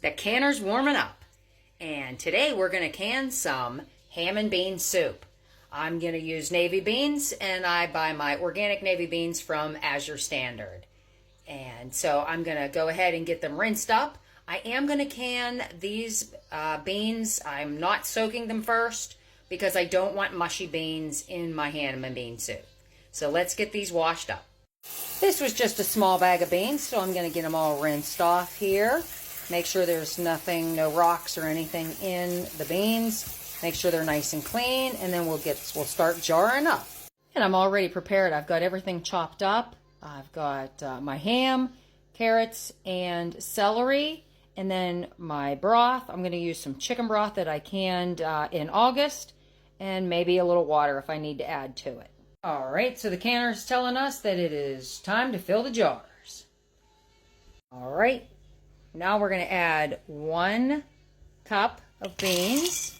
The canner's warming up, and today we're going to can some ham and bean soup. I'm going to use navy beans, and I buy my organic navy beans from Azure Standard. And so I'm going to go ahead and get them rinsed up. I am going to can these beans. I'm not soaking them first because I don't want mushy beans in my ham and bean soup. So let's get these washed up. This was just a small bag of beans, so I'm going to get them all rinsed off here. Make sure there's nothing, no rocks or anything in the beans. Make sure they're nice and clean, and then we'll start jarring up. And I'm already prepared. I've got everything chopped up. I've got my ham, carrots, and celery, and then my broth. I'm going to use some chicken broth that I canned in August, and maybe a little water if I need to add to it. All right, so the canner is telling us that it is time to fill the jars. All right, now we're going to add 1 cup of beans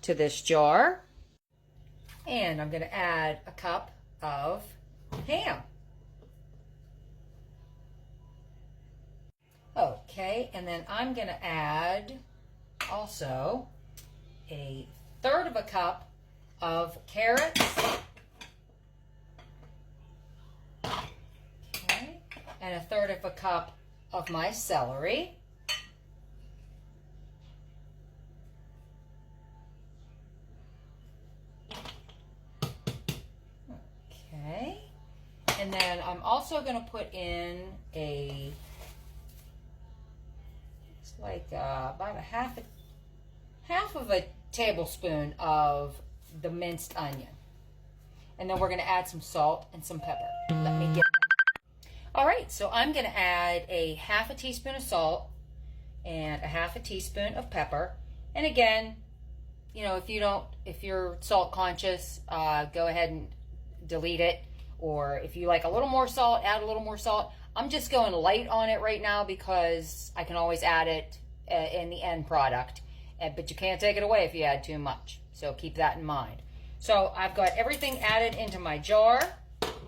to this jar, and I'm going to add a cup of ham. Okay, and then I'm going to add also a 1/3 of a cup of carrots. Okay, and a 1/3 of a cup of my celery. Okay, and then I'm also going to put in about a half of a tablespoon of the minced onion. And then we're going to add some salt and some pepper. Let me get that. All right, so I'm going to add a 1/2 teaspoon of salt and a 1/2 teaspoon of pepper. And again, you know, if you're salt conscious, go ahead and delete it. Or if you like a little more salt, add a little more salt. I'm just going light on it right now because I can always add it in the end product. But you can't take it away if you add too much. So keep that in mind. So I've got everything added into my jar.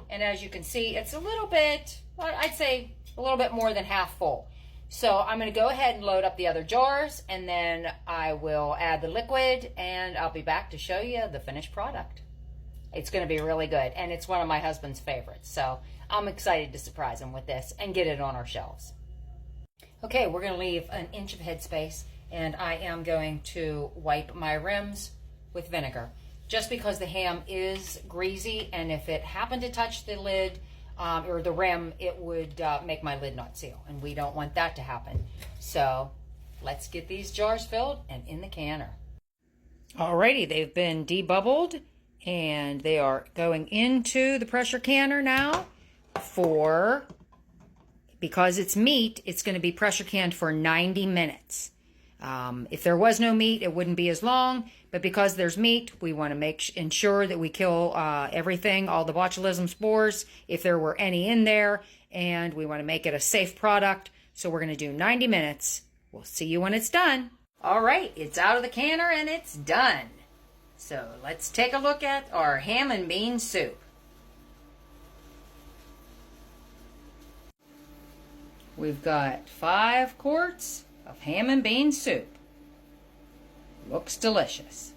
And as you can see, it's a little bit, well, I'd say a little bit more than half full. So I'm going to go ahead and load up the other jars, and then I will add the liquid, and I'll be back to show you the finished product. It's going to be really good, and it's one of my husband's favorites. So I'm excited to surprise him with this and get it on our shelves. Okay, we're going to leave an inch of headspace, and I am going to wipe my rims with vinegar. Just because the ham is greasy, and if it happened to touch the lid or the rim, it would make my lid not seal, and we don't want that to happen. So let's get these jars filled and in the canner. Alrighty, they've been debubbled, and they are going into the pressure canner now because it's meat, it's going to be pressure canned for 90 minutes. If there was no meat, it wouldn't be as long, but because there's meat, we want to ensure that we kill everything, all the botulism spores, if there were any in there, and we want to make it a safe product, so we're going to do 90 minutes. We'll see you when it's done. All right, it's out of the canner and it's done. So let's take a look at our ham and bean soup. We've got 5 quarts of ham and bean soup. Looks delicious.